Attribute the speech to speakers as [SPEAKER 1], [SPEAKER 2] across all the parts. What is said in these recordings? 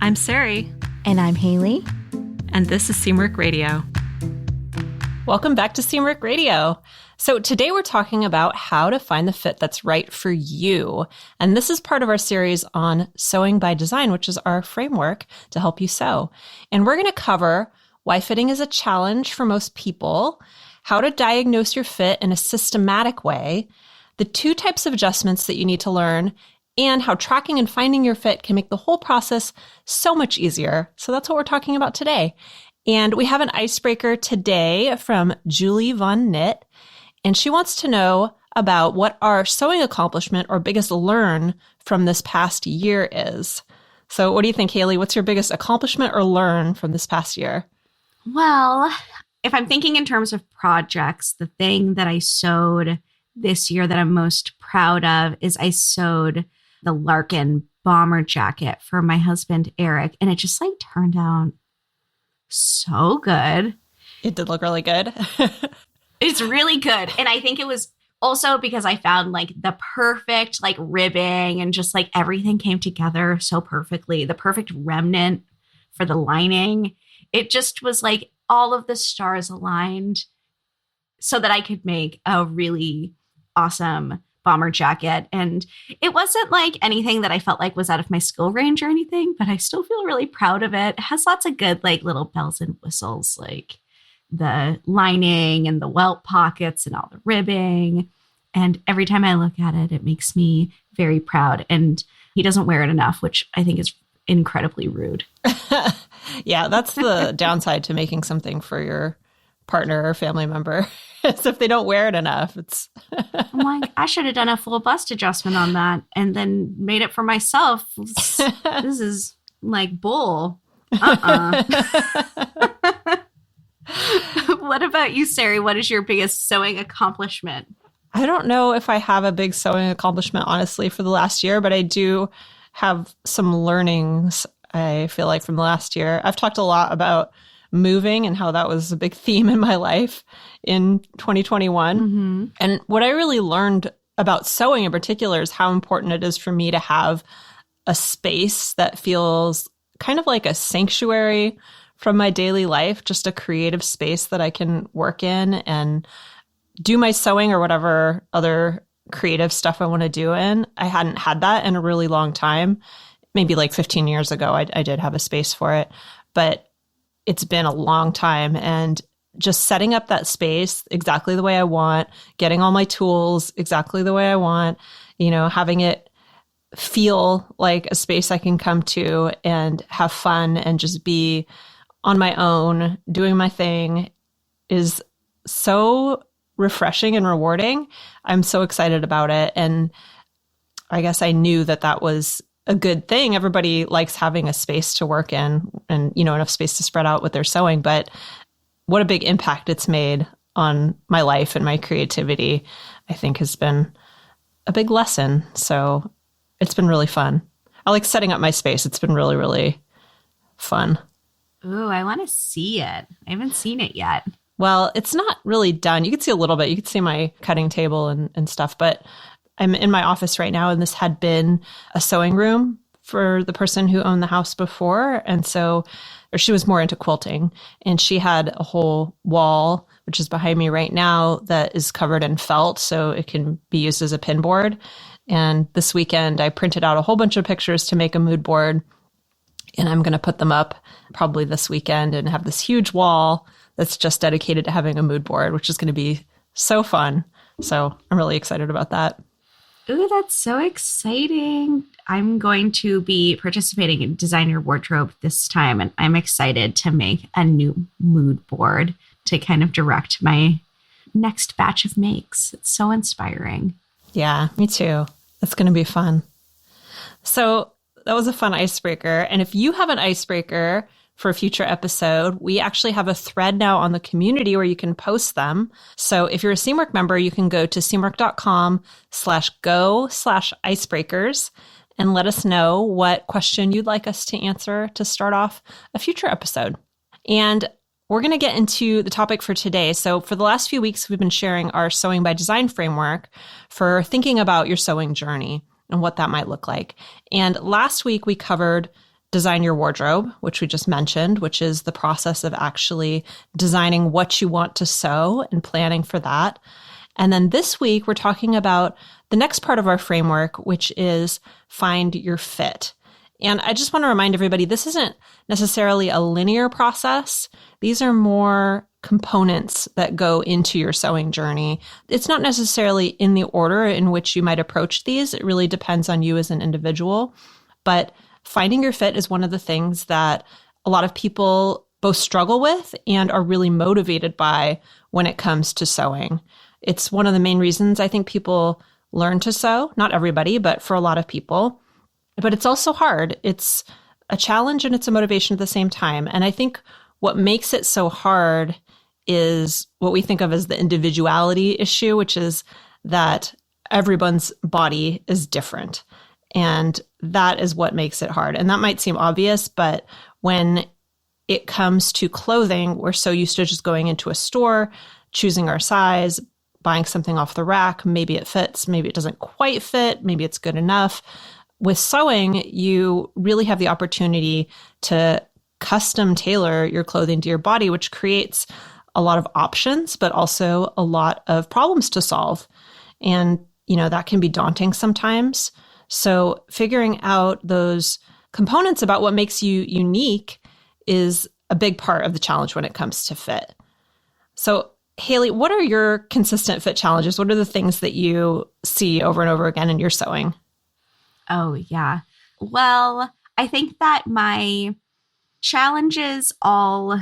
[SPEAKER 1] I'm Sarai.
[SPEAKER 2] And I'm Haley.
[SPEAKER 1] And this is Seamwork Radio.
[SPEAKER 3] Welcome back to Seamwork Radio. So today we're talking about how to find the fit that's right for you. And this is part of our series on sewing by design, which is our framework to help you sew. And we're going to cover why fitting is a challenge for most people, how to diagnose your fit in a systematic way, the 2 types of adjustments that you need to learn, and how tracking and finding your fit can make the whole process so much easier. So that's what we're talking about today. And we have an icebreaker today from Julie Von Knit, and she wants to know about what our sewing accomplishment or biggest learn from this past year is. So what do you think, Haley? What's your biggest accomplishment or learn from this past year?
[SPEAKER 2] Well, if I'm thinking in terms of projects, the thing that I sewed this year that I'm most proud of is I sewed the Larkin bomber jacket for my husband, Eric, and it just turned out so good.
[SPEAKER 3] It did look really good.
[SPEAKER 2] It's really good. And I think it was also because I found the perfect ribbing and just everything came together so perfectly. The perfect remnant for the lining. It just was all of the stars aligned so that I could make a really awesome bomber jacket. And it wasn't anything that I felt was out of my skill range or anything, but I still feel really proud of it. It has lots of good little bells and whistles, the lining and the welt pockets and all the ribbing. And every time I look at it, it makes me very proud. And he doesn't wear it enough, which I think is incredibly rude.
[SPEAKER 3] Yeah, that's the downside to making something for your partner or family member. Is if they don't wear it enough.
[SPEAKER 2] I'm I should have done a full bust adjustment on that and then made it for myself. This is bull. What about you, Sarai? What is your biggest sewing accomplishment?
[SPEAKER 3] I don't know if I have a big sewing accomplishment, honestly, for the last year, but I do have some learnings, I feel from the last year. I've talked a lot about moving and how that was a big theme in my life in 2021. Mm-hmm. And what I really learned about sewing in particular is how important it is for me to have a space that feels kind of like a sanctuary from my daily life, just a creative space that I can work in and do my sewing or whatever other creative stuff I want to do in. I hadn't had that in a really long time. Maybe 15 years ago, I did have a space for it, but it's been a long time. And just setting up that space exactly the way I want, getting all my tools exactly the way I want, having it feel like a space I can come to and have fun and just be on my own, doing my thing is so refreshing and rewarding. I'm so excited about it. And I guess I knew that was a good thing. Everybody likes having a space to work in and, enough space to spread out with their sewing. But what a big impact it's made on my life and my creativity, I think has been a big lesson. So it's been really fun. I like setting up my space. It's been really, really fun.
[SPEAKER 2] Ooh, I want to see it. I haven't seen it yet.
[SPEAKER 3] Well, it's not really done. You can see a little bit. You can see my cutting table and stuff, but I'm in my office right now, and this had been a sewing room for the person who owned the house before. And so, or she was more into quilting, and she had a whole wall, which is behind me right now, that is covered in felt, so it can be used as a pin board. And this weekend, I printed out a whole bunch of pictures to make a mood board, and I'm going to put them up probably this weekend and have this huge wall that's just dedicated to having a mood board, which is going to be so fun. So I'm really excited about that.
[SPEAKER 2] Ooh, that's so exciting. I'm going to be participating in Design Your Wardrobe this time, and I'm excited to make a new mood board to kind of direct my next batch of makes. It's so inspiring.
[SPEAKER 3] Yeah, me too. It's going to be fun. So that was a fun icebreaker. And if you have an icebreaker for a future episode, we actually have a thread now on the community where you can post them. So if you're a Seamwork member, you can go to seamwork.com/go/icebreakers and let us know what question you'd like us to answer to start off a future episode. And we're going to get into the topic for today. So for the last few weeks, we've been sharing our Sewing by Design framework for thinking about your sewing journey and what that might look like. And last week, we covered design your wardrobe, which we just mentioned, which is the process of actually designing what you want to sew and planning for that. And then this week, we're talking about the next part of our framework, which is find your fit. And I just want to remind everybody, this isn't necessarily a linear process. These are more components that go into your sewing journey. It's not necessarily in the order in which you might approach these. It really depends on you as an individual. But finding your fit is one of the things that a lot of people both struggle with and are really motivated by when it comes to sewing. It's one of the main reasons I think people learn to sew. Not everybody, but for a lot of people. But it's also hard. It's a challenge and it's a motivation at the same time. And I think what makes it so hard is what we think of as the individuality issue, which is that everyone's body is different. And that is what makes it hard. And that might seem obvious, but when it comes to clothing, we're so used to just going into a store, choosing our size, buying something off the rack. Maybe it fits, maybe it doesn't quite fit, maybe it's good enough. With sewing, you really have the opportunity to custom tailor your clothing to your body, which creates a lot of options, but also a lot of problems to solve. And, that can be daunting sometimes. So figuring out those components about what makes you unique is a big part of the challenge when it comes to fit. So Haley, what are your consistent fit challenges? What are the things that you see over and over again in your sewing?
[SPEAKER 2] Oh, yeah. Well, I think that my challenges all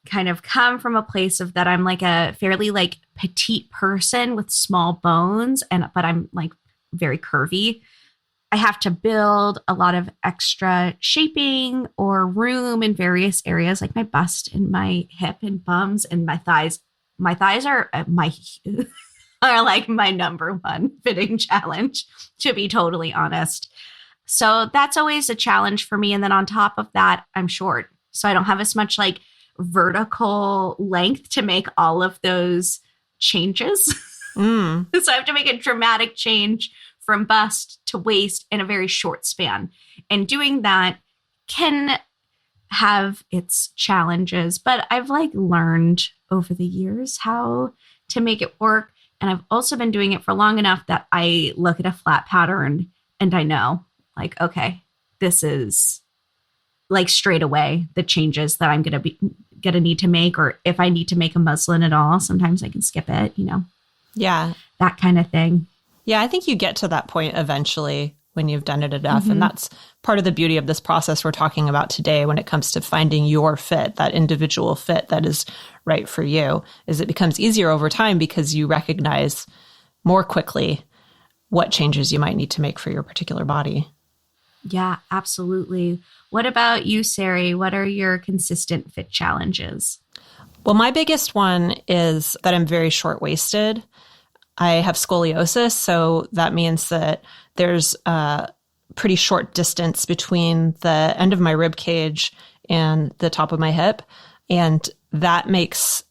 [SPEAKER 2] kind of come from a place of that I'm like a fairly like petite person with small bones, but I'm like very curvy. I have to build a lot of extra shaping or room in various areas, like my bust and my hip and bums and my thighs. My thighs are are like my number one fitting challenge, to be totally honest. So that's always a challenge for me. And then on top of that, I'm short. So I don't have as much like vertical length to make all of those changes. So I have to make a dramatic change from bust to waist in a very short span. And doing that can have its challenges, but I've like learned over the years how to make it work. And I've also been doing it for long enough that I look at a flat pattern and I know like, okay, this is like straight away the changes that I'm going to need to make, or if I need to make a muslin at all, sometimes I can skip it,
[SPEAKER 3] Yeah.
[SPEAKER 2] that kind of thing.
[SPEAKER 3] Yeah, I think you get to that point eventually when you've done it enough. Mm-hmm. And that's part of the beauty of this process we're talking about today when it comes to finding your fit, that individual fit that is right for you, is it becomes easier over time because you recognize more quickly what changes you might need to make for your particular body.
[SPEAKER 2] Yeah, absolutely. What about you, Sarai? What are your consistent fit challenges?
[SPEAKER 3] Well, my biggest one is that I'm very short-waisted. I have scoliosis, so that means that there's a pretty short distance between the end of my rib cage and the top of my hip, and that makes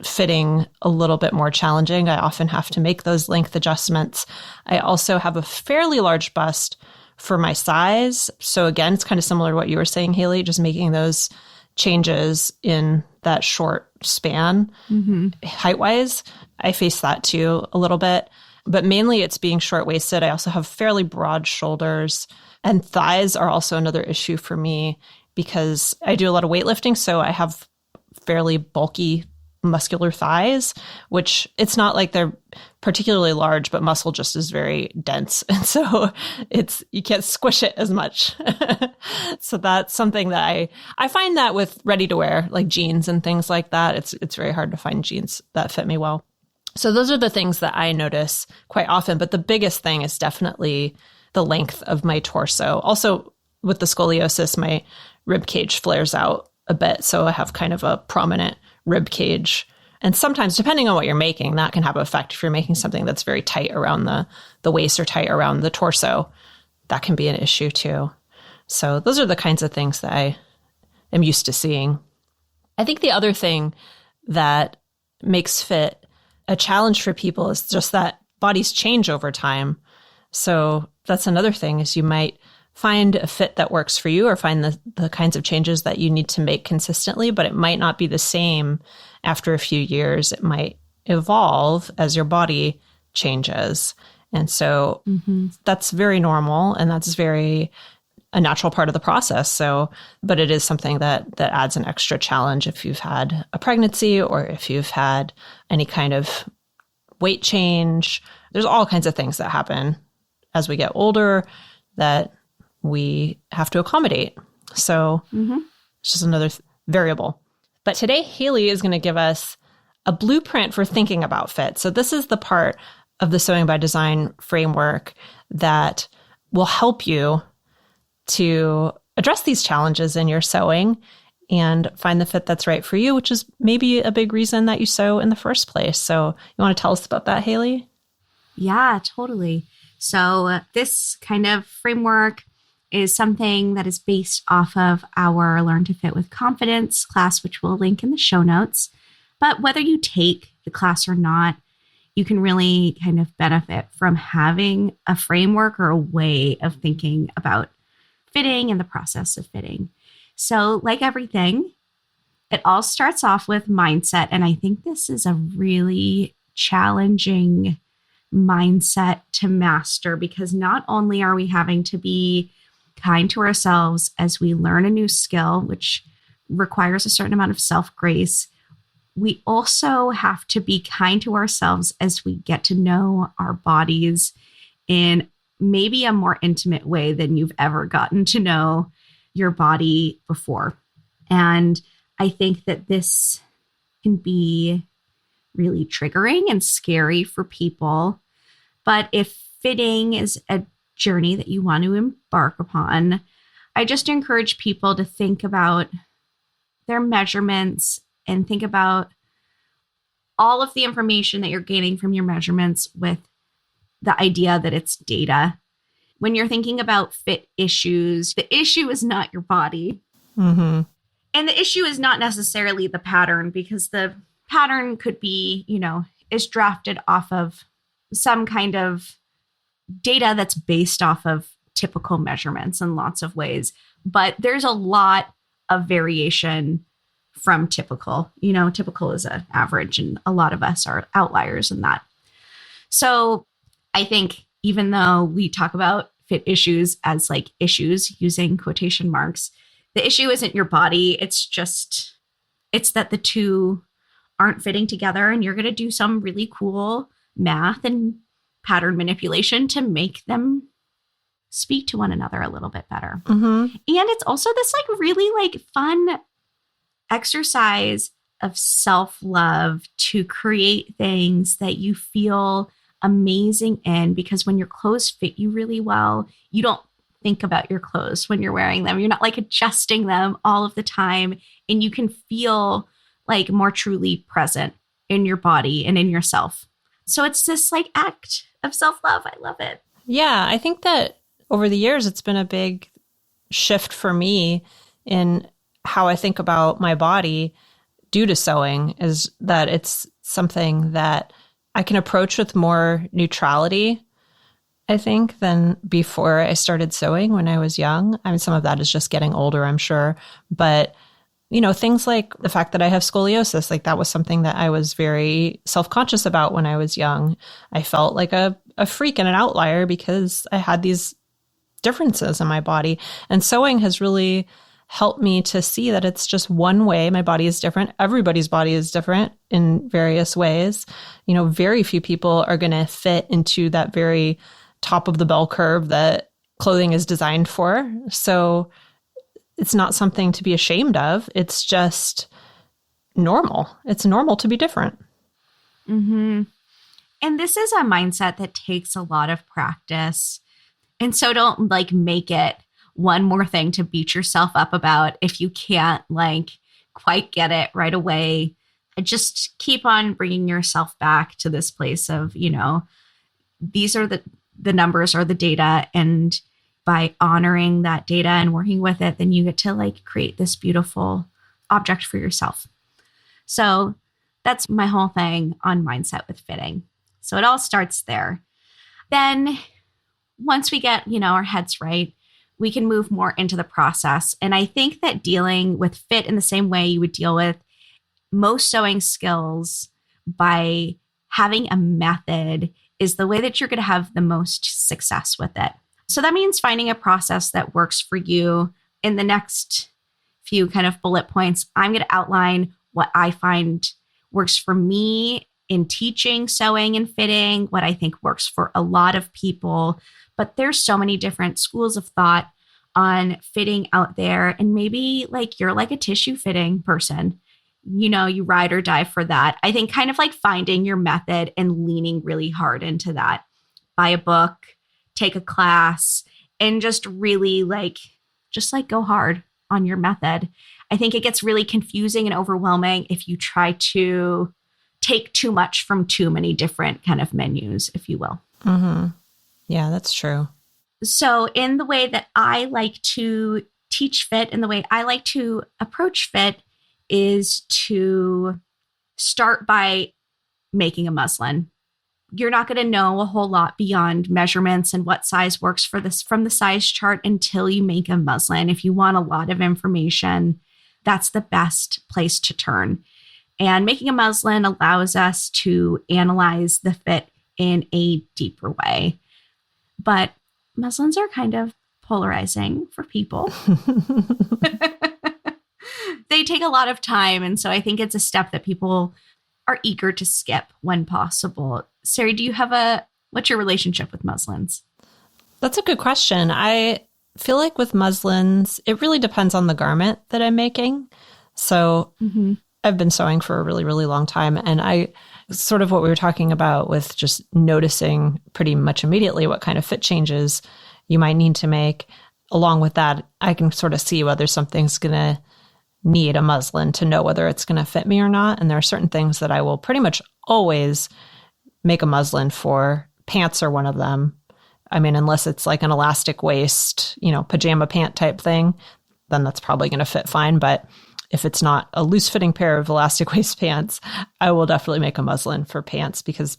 [SPEAKER 3] fitting a little bit more challenging. I often have to make those length adjustments. I also have a fairly large bust for my size. So again, it's kind of similar to what you were saying, Haley, just making those changes in that short span, height-wise. I face that too a little bit, but mainly it's being short-waisted. I also have fairly broad shoulders, and thighs are also another issue for me because I do a lot of weightlifting. So I have fairly bulky muscular thighs, which it's not like they're particularly large, but muscle just is very dense. And so you can't squish it as much. So that's something that I find that with ready to wear, like jeans and things like that, it's very hard to find jeans that fit me well. So those are the things that I notice quite often. But the biggest thing is definitely the length of my torso. Also with the scoliosis, my rib cage flares out a bit. So I have kind of a prominent rib cage. And sometimes, depending on what you're making, that can have an effect. If you're making something that's very tight around the waist or tight around the torso, that can be an issue too. So those are the kinds of things that I am used to seeing. I think the other thing that makes fit a challenge for people is just that bodies change over time. So that's another thing, is you might find a fit that works for you or find the kinds of changes that you need to make consistently, but it might not be the same after a few years. It might evolve as your body changes. And so that's very normal, and that's very a natural part of the process. So, but it is something that adds an extra challenge if you've had a pregnancy or if you've had any kind of weight change. There's all kinds of things that happen as we get older that we have to accommodate. So it's just another variable. But today, Haley is going to give us a blueprint for thinking about fit. So this is the part of the Sewing by Design framework that will help you to address these challenges in your sewing and find the fit that's right for you, which is maybe a big reason that you sew in the first place. So you want to tell us about that, Haley?
[SPEAKER 2] Yeah, totally. So this kind of framework is something that is based off of our Learn to Fit with Confidence class, which we'll link in the show notes. But whether you take the class or not, you can really kind of benefit from having a framework or a way of thinking about fitting and the process of fitting. So like everything, it all starts off with mindset. And I think this is a really challenging mindset to master, because not only are we having to be kind to ourselves as we learn a new skill, which requires a certain amount of self-grace, we also have to be kind to ourselves as we get to know our bodies in maybe a more intimate way than you've ever gotten to know your body before. And I think that this can be really triggering and scary for people. But if fitting is a journey that you want to embark upon, I just encourage people to think about their measurements and think about all of the information that you're gaining from your measurements with the idea that it's data. When you're thinking about fit issues, the issue is not your body. And the issue is not necessarily the pattern, because the pattern could be, is drafted off of some kind of data that's based off of typical measurements in lots of ways. But there's a lot of variation from typical. Typical is an average, and a lot of us are outliers in that. So I think even though we talk about fit issues as like issues using quotation marks, the issue isn't your body. It's that the two aren't fitting together, and you're going to do some really cool math and pattern manipulation to make them speak to one another a little bit better. And it's also this like really like fun exercise of self-love to create things that you feel amazing in, because when your clothes fit you really well, you don't think about your clothes when you're wearing them. You're not like adjusting them all of the time, and you can feel like more truly present in your body and in yourself. So it's this like act of self-love. I love it.
[SPEAKER 3] Yeah, I think that over the years, it's been a big shift for me in how I think about my body due to sewing, is that it's something that I can approach with more neutrality, I think, than before I started sewing when I was young. I mean, some of that is just getting older, I'm sure. But, things like the fact that I have scoliosis, like that was something that I was very self-conscious about when I was young. I felt like a freak and an outlier because I had these differences in my body. And sewing has really helped me to see that it's just one way. My body is different. Everybody's body is different in various ways. Very few people are going to fit into that very top of the bell curve that clothing is designed for. So it's not something to be ashamed of. It's just normal. It's normal to be different.
[SPEAKER 2] And this is a mindset that takes a lot of practice. And so don't like make it one more thing to beat yourself up about if you can't like quite get it right away. Just keep on bringing yourself back to this place of, these are the numbers or the data. And by honoring that data and working with it, then you get to like create this beautiful object for yourself. So that's my whole thing on mindset with fitting. So it all starts there. Then once we get, our heads right, we can move more into the process. And I think that dealing with fit in the same way you would deal with most sewing skills by having a method is the way that you're going to have the most success with it. So that means finding a process that works for you. In the next few kind of bullet points, I'm going to outline what I find works for me in teaching sewing and fitting, what I think works for a lot of people. But there's so many different schools of thought on fitting out there. And maybe like you're like a tissue fitting person, you know, you ride or die for that. I think kind of like finding your method and leaning really hard into that. Buy a book, take a class, and just really just go hard on your method. I think it gets really confusing and overwhelming if you try to take too much from too many different kind of menus, if you will.
[SPEAKER 3] Mm-hmm. Yeah, that's true.
[SPEAKER 2] So in the way that I like to teach fit and the way I like to approach fit is to start by making a muslin. You're not going to know a whole lot beyond measurements and what size works for this from the size chart until you make a muslin. If you want a lot of information, that's the best place to turn. And making a muslin allows us to analyze the fit in a deeper way. But muslins are kind of polarizing for people. They take a lot of time. And so I think it's a step that people are eager to skip when possible. Sarai, what's your relationship with muslins?
[SPEAKER 3] That's a good question. I feel like with muslins, it really depends on the garment that I'm making. So I've been sewing for a really, really long time. And I sort of what we were talking about with just noticing pretty much immediately what kind of fit changes you might need to make. Along with that, I can sort of see whether something's going to need a muslin to know whether it's going to fit me or not. And there are certain things that I will pretty much always make a muslin for. Pants are one of them. I mean, unless it's like an elastic waist, pajama pant type thing, then that's probably going to fit fine. But if it's not a loose fitting pair of elastic waist pants, I will definitely make a muslin for pants because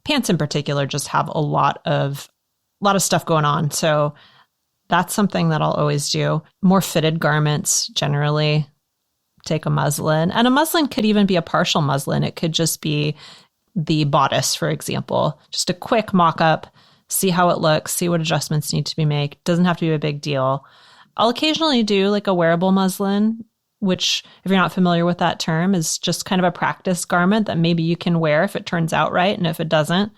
[SPEAKER 3] pants in particular just have a lot of stuff going on. So that's something that I'll always do. More fitted garments generally take a muslin. And a muslin could even be a partial muslin. It could just be the bodice, for example. Just a quick mock-up, see how it looks, see what adjustments need to be made. Doesn't have to be a big deal. I'll occasionally do like a wearable muslin, which, if you're not familiar with that term, is just kind of a practice garment that maybe you can wear if it turns out right. And if it doesn't,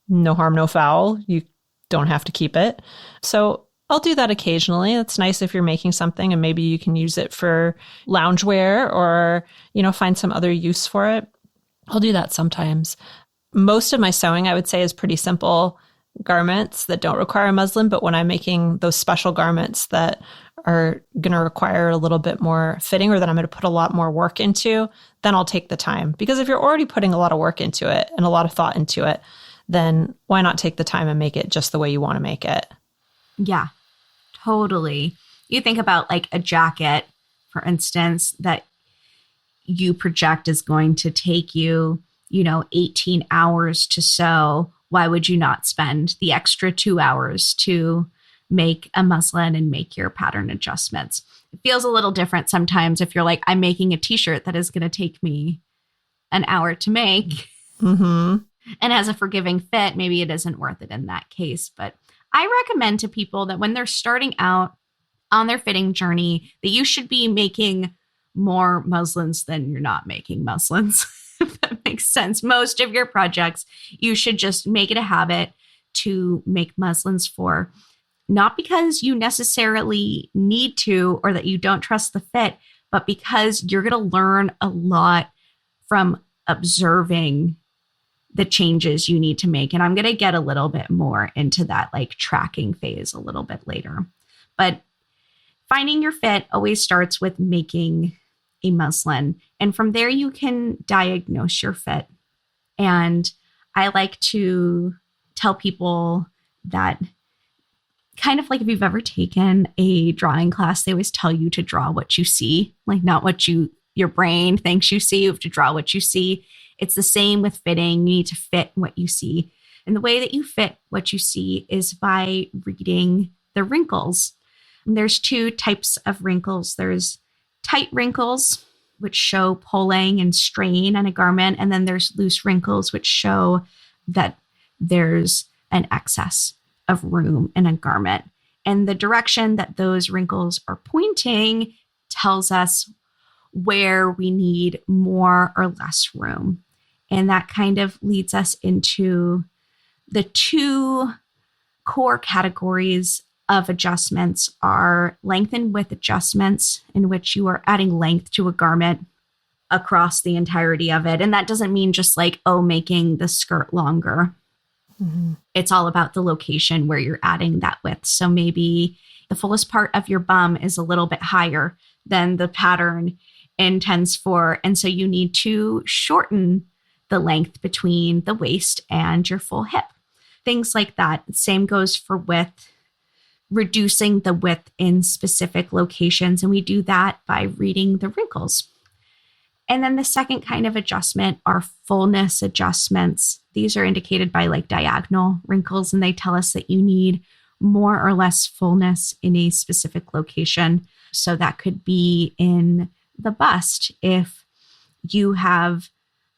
[SPEAKER 3] no harm, no foul. You don't have to keep it. So I'll do that occasionally. It's nice if you're making something and maybe you can use it for loungewear or, find some other use for it. I'll do that sometimes. Most of my sewing, I would say, is pretty simple garments that don't require a muslin. But when I'm making those special garments that are going to require a little bit more fitting or that I'm going to put a lot more work into, then I'll take the time. Because if you're already putting a lot of work into it and a lot of thought into it, then why not take the time and make it just the way you want to make it?
[SPEAKER 2] Yeah, totally. You think about like a jacket, for instance, that you project is going to take you, 18 hours to sew. Why would you not spend the extra 2 hours to make a muslin and make your pattern adjustments? It feels a little different sometimes if you're like, I'm making a t-shirt that is going to take me an hour to make and has a forgiving fit. Maybe it isn't worth it in that case. But I recommend to people that when they're starting out on their fitting journey, that you should be making more muslins than you're not making muslins, if that makes sense. Most of your projects, you should just make it a habit to make muslins for, not because you necessarily need to or that you don't trust the fit, but because you're going to learn a lot from observing the changes you need to make. And I'm going to get a little bit more into that like tracking phase a little bit later. But finding your fit always starts with making a muslin. And from there, you can diagnose your fit. And I like to tell people that kind of like if you've ever taken a drawing class, they always tell you to draw what you see, like not what your brain thinks you see. You have to draw what you see. It's the same with fitting. You need to fit what you see. And the way that you fit what you see is by reading the wrinkles. There's two types of wrinkles. There's tight wrinkles, which show pulling and strain on a garment. And then there's loose wrinkles, which show that there's an excess of room in a garment. And the direction that those wrinkles are pointing tells us where we need more or less room. And that kind of leads us into the two core categories of adjustments are length and width adjustments, in which you are adding length to a garment across the entirety of it. And that doesn't mean just like, making the skirt longer. Mm-hmm. It's all about the location where you're adding that width. So maybe the fullest part of your bum is a little bit higher than the pattern intends for. And so you need to shorten the length between the waist and your full hip. Things like that. Same goes for width, reducing the width in specific locations. And we do that by reading the wrinkles. And then the second kind of adjustment are fullness adjustments. These are indicated by like diagonal wrinkles, and they tell us that you need more or less fullness in a specific location. So that could be in the bust. If you have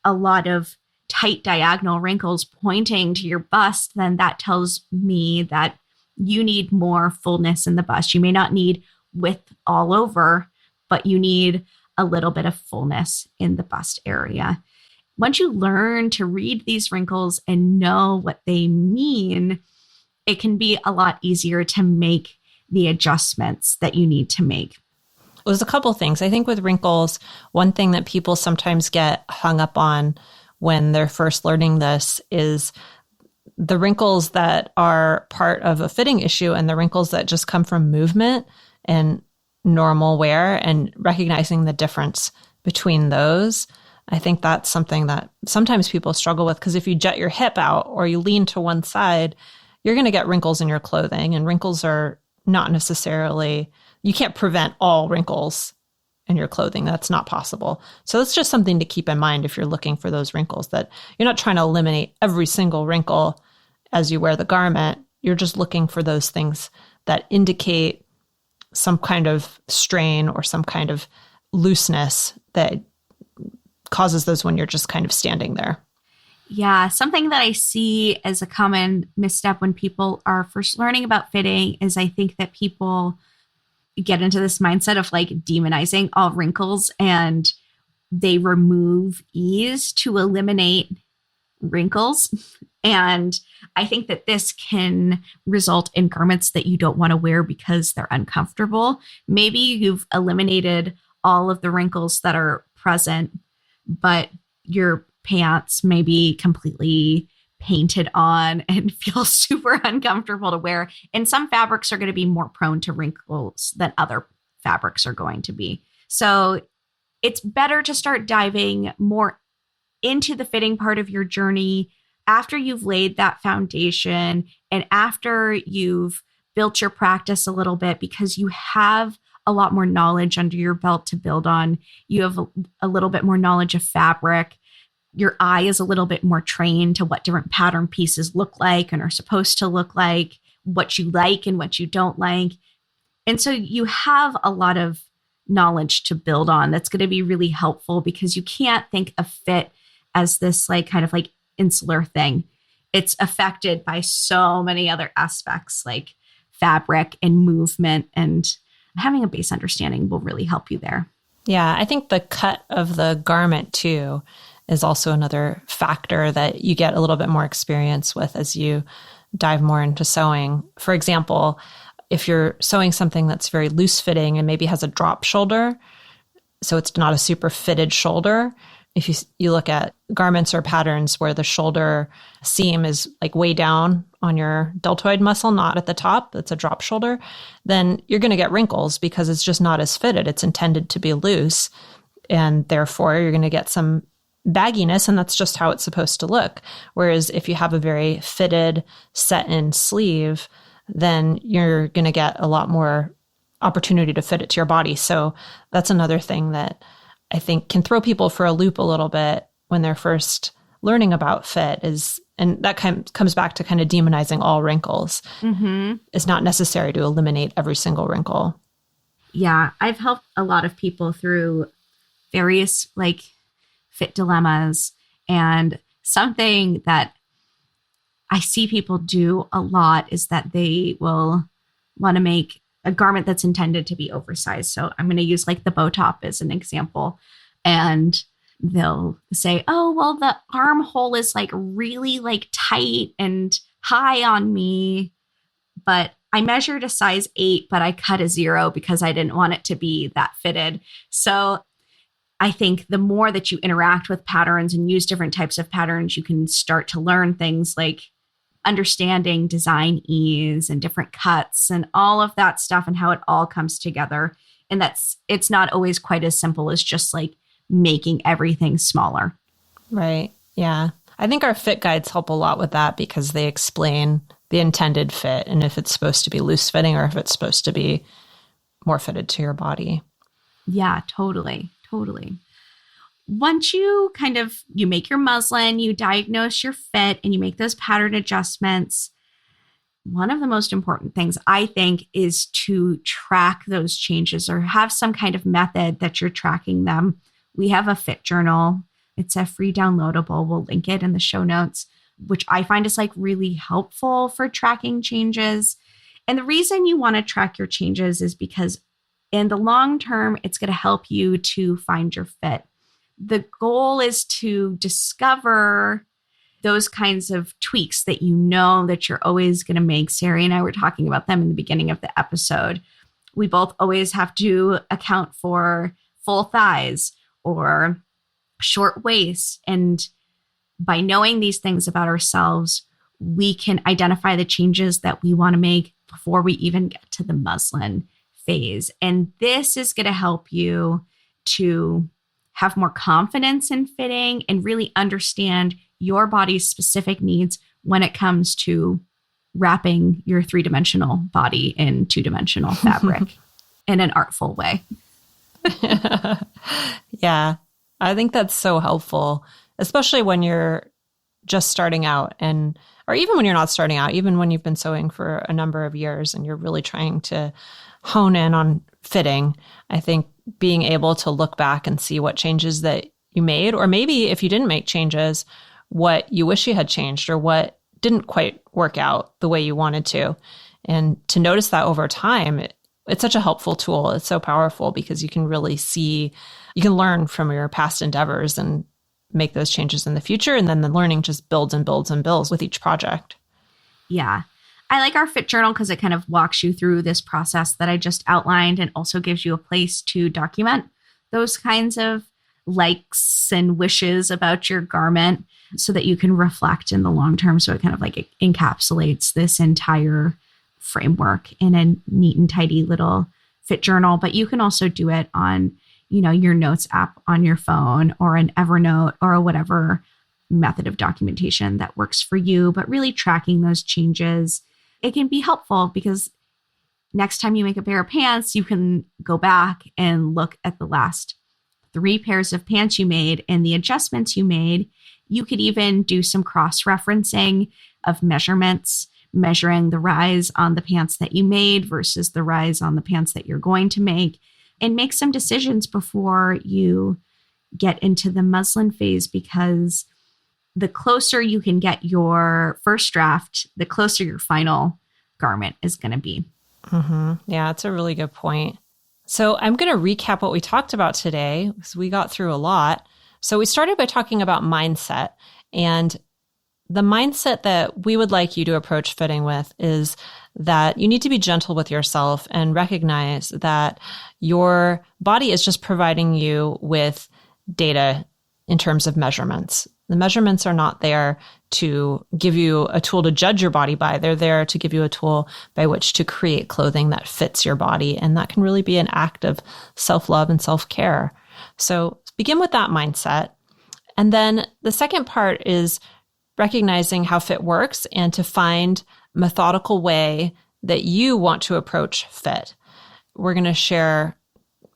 [SPEAKER 2] a lot of tight diagonal wrinkles pointing to your bust, then that tells me that you need more fullness in the bust. You may not need width all over, but you need a little bit of fullness in the bust area. Once you learn to read these wrinkles and know what they mean, it can be a lot easier to make the adjustments that you need to make.
[SPEAKER 3] There's a couple things. I think with wrinkles, one thing that people sometimes get hung up on when they're first learning this is the wrinkles that are part of a fitting issue and the wrinkles that just come from movement and normal wear, and recognizing the difference between those. I think that's something that sometimes people struggle with, because if you jet your hip out or you lean to one side, you're going to get wrinkles in your clothing, and wrinkles are not necessarily, you can't prevent all wrinkles in your clothing. That's not possible. So that's just something to keep in mind if you're looking for those wrinkles, that you're not trying to eliminate every single wrinkle as you wear the garment. You're just looking for those things that indicate some kind of strain or some kind of looseness that causes those when you're just kind of standing there.
[SPEAKER 2] Yeah, something that I see as a common misstep when people are first learning about fitting is I think that people get into this mindset of like demonizing all wrinkles, and they remove ease to eliminate wrinkles. And I think that this can result in garments that you don't want to wear because they're uncomfortable. Maybe you've eliminated all of the wrinkles that are present, but your pants may be completely painted on and feel super uncomfortable to wear. And some fabrics are going to be more prone to wrinkles than other fabrics are going to be. So it's better to start diving more into the fitting part of your journey after you've laid that foundation and after you've built your practice a little bit, because you have a lot more knowledge under your belt to build on. You have a little bit more knowledge of fabric. Your eye is a little bit more trained to what different pattern pieces look like and are supposed to look like, what you like and what you don't like. And so you have a lot of knowledge to build on that's going to be really helpful, because you can't think of fit as this like kind of like insular thing. It's affected by so many other aspects like fabric and movement, and having a base understanding will really help you there.
[SPEAKER 3] Yeah, I think the cut of the garment too is also another factor that you get a little bit more experience with as you dive more into sewing. For example, if you're sewing something that's very loose fitting and maybe has a drop shoulder, so it's not a super fitted shoulder. If you look at garments or patterns where the shoulder seam is like way down on your deltoid muscle, not at the top, it's a drop shoulder, then you're going to get wrinkles because it's just not as fitted. It's intended to be loose, and therefore you're going to get some bagginess, and that's just how it's supposed to look. Whereas if you have a very fitted, set-in sleeve, then you're going to get a lot more opportunity to fit it to your body. So that's another thing that I think can throw people for a loop a little bit when they're first learning about fit is, And that comes back to kind of demonizing all wrinkles. It's not necessary to eliminate every single wrinkle.
[SPEAKER 2] Yeah, I've helped a lot of people through various like fit dilemmas, and something that I see people do a lot is that they will want to make a garment that's intended to be oversized. So I'm going to use like the bow top as an example. And they'll say, oh, well, the armhole is like really like tight and high on me, but I measured a size 8, but I cut a 0 because I didn't want it to be that fitted. So I think the more that you interact with patterns and use different types of patterns, you can start to learn things like understanding design ease and different cuts and all of that stuff and how it all comes together. And it's not always quite as simple as just like making everything smaller.
[SPEAKER 3] Right. Yeah. I think our fit guides help a lot with that because they explain the intended fit and if it's supposed to be loose fitting or if it's supposed to be more fitted to your body.
[SPEAKER 2] Yeah, totally. Totally. Once you make your muslin, you diagnose your fit and you make those pattern adjustments, one of the most important things I think is to track those changes or have some kind of method that you're tracking them. We have a fit journal. It's a free downloadable. We'll link it in the show notes, which I find is like really helpful for tracking changes. And the reason you want to track your changes is because in the long term, it's going to help you to find your fit. The goal is to discover those kinds of tweaks that you know that you're always going to make. Sarai and I were talking about them in the beginning of the episode. We both always have to account for full thighs or short waist. And by knowing these things about ourselves, we can identify the changes that we want to make before we even get to the muslin phase. And this is going to help you to have more confidence in fitting and really understand your body's specific needs when it comes to wrapping your 3-dimensional body in 2-dimensional fabric in an artful way.
[SPEAKER 3] Yeah, I think that's so helpful, especially when you're just starting out or even when you're not starting out, even when you've been sewing for a number of years and you're really trying to hone in on fitting. I think being able to look back and see what changes that you made, or maybe if you didn't make changes, what you wish you had changed or what didn't quite work out the way you wanted to. And to notice that over time, it's such a helpful tool. It's so powerful because you can really see, you can learn from your past endeavors and make those changes in the future. And then the learning just builds and builds and builds with each project.
[SPEAKER 2] Yeah. I like our fit journal because it kind of walks you through this process that I just outlined and also gives you a place to document those kinds of likes and wishes about your garment so that you can reflect in the long term. So it kind of like encapsulates this entire framework in a neat and tidy little fit journal. But you can also do it on, your notes app on your phone or an Evernote or whatever method of documentation that works for you. But really tracking those changes, it can be helpful because next time you make a pair of pants, you can go back and look at the last 3 pairs of pants you made and the adjustments you made. You could even do some cross-referencing of measurements, measuring the rise on the pants that you made versus the rise on the pants that you're going to make, and make some decisions before you get into the muslin phase, because the closer you can get your first draft, the closer your final garment is going to be.
[SPEAKER 3] Mm-hmm. Yeah, that's a really good point. So I'm going to recap what we talked about today because we got through a lot. So we started by talking about mindset, and the mindset that we would like you to approach fitting with is that you need to be gentle with yourself and recognize that your body is just providing you with data in terms of measurements. The measurements are not there to give you a tool to judge your body by. They're there to give you a tool by which to create clothing that fits your body. And that can really be an act of self-love and self-care. So begin with that mindset. And then the second part is recognizing how fit works and to find a methodical way that you want to approach fit. We're going to share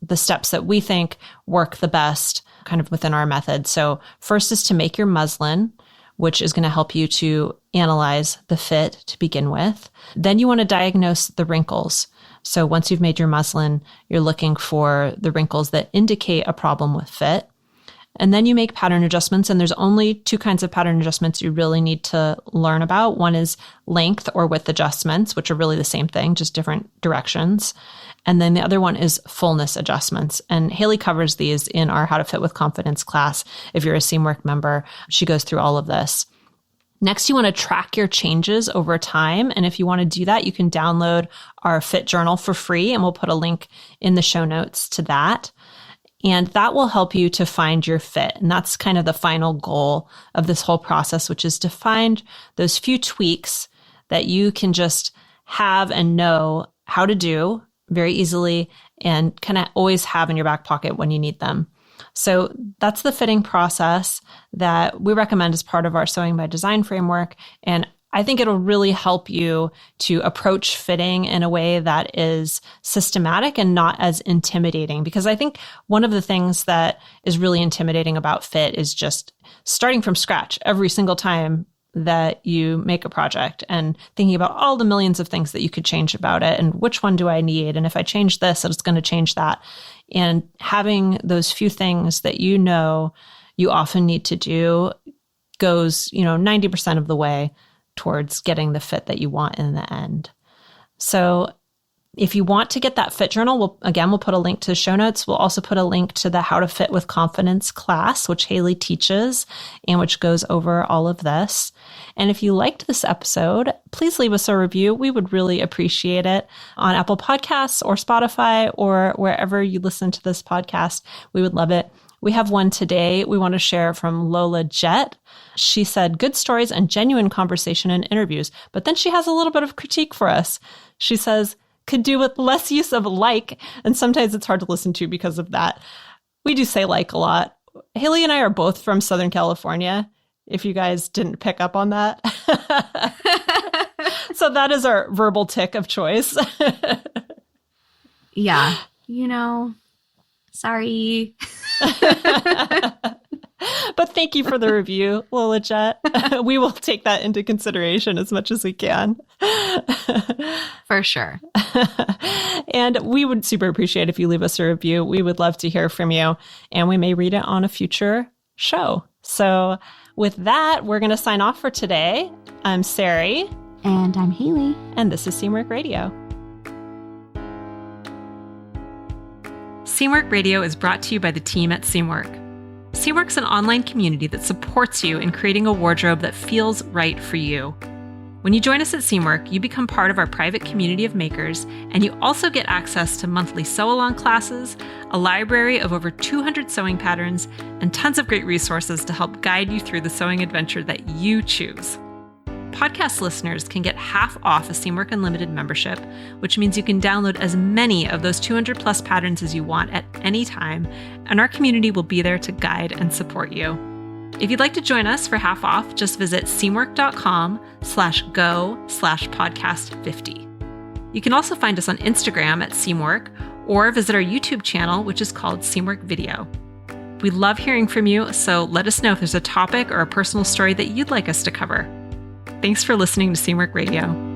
[SPEAKER 3] the steps that we think work the best kind of within our method. So first is to make your muslin. which is going to help you to analyze the fit to begin with. Then you want to diagnose the wrinkles. So once you've made your muslin, you're looking for the wrinkles that indicate a problem with fit. And then you make pattern adjustments. And there's only two kinds of pattern adjustments you really need to learn about. One is length or width adjustments, which are really the same thing, just different directions. And then the other one is fullness adjustments. And Haley covers these in our How to Fit with Confidence class. If you're a Seamwork member, she goes through all of this. Next, you want to track your changes over time. And if you want to do that, you can download our Fit Journal for free. And we'll put a link in the show notes to that. And that will help you to find your fit. And that's kind of the final goal of this whole process, which is to find those few tweaks that you can just have and know how to do very easily and kind of always have in your back pocket when you need them. So that's the fitting process that we recommend as part of our Sewing by Design framework. And I think it'll really help you to approach fitting in a way that is systematic and not as intimidating. Because I think one of the things that is really intimidating about fit is just starting from scratch every single time that you make a project and thinking about all the millions of things that you could change about it and which one do I need? And if I change this, it's going to change that. And having those few things that you know you often need to do goes, 90% of the way towards getting the fit that you want in the end. So if you want to get that fit journal, we'll put a link to the show notes. We'll also put a link to the How to Fit with Confidence class, which Haley teaches and which goes over all of this. And if you liked this episode, please leave us a review. We would really appreciate it on Apple Podcasts or Spotify or wherever you listen to this podcast. We would love it. We have one today we want to share from Lola Jett. She said, good stories and genuine conversation in interviews. But then she has a little bit of critique for us. She says, could do with less use of like, and sometimes it's hard to listen to because of that. We do say like a lot. Haley and I are both from Southern California, if you guys didn't pick up on that. So that is our verbal tick of choice.
[SPEAKER 2] Yeah. Sorry.
[SPEAKER 3] But thank you for the review, Lola Jett. We will take that into consideration as much as we can.
[SPEAKER 2] For sure.
[SPEAKER 3] And we would super appreciate if you leave us a review. We would love to hear from you, and we may read it on a future show. So with that, we're going to sign off for today. I'm Sarai.
[SPEAKER 2] And I'm Haley.
[SPEAKER 3] And this is Seamwork Radio.
[SPEAKER 1] Seamwork Radio is brought to you by the team at Seamwork. Seamwork's an online community that supports you in creating a wardrobe that feels right for you. When you join us at Seamwork, you become part of our private community of makers, and you also get access to monthly sew-along classes, a library of over 200 sewing patterns, and tons of great resources to help guide you through the sewing adventure that you choose. Podcast listeners can get half off a Seamwork Unlimited membership, which means you can download as many of those 200 plus patterns as you want at any time, and our community will be there to guide and support you. If you'd like to join us for half off, just visit seamwork.com/go/podcast50. You can also find us on Instagram at Seamwork or visit our YouTube channel, which is called Seamwork Video. We love hearing from you, so let us know if there's a topic or a personal story that you'd like us to cover. Thanks for listening to Seamwork Radio.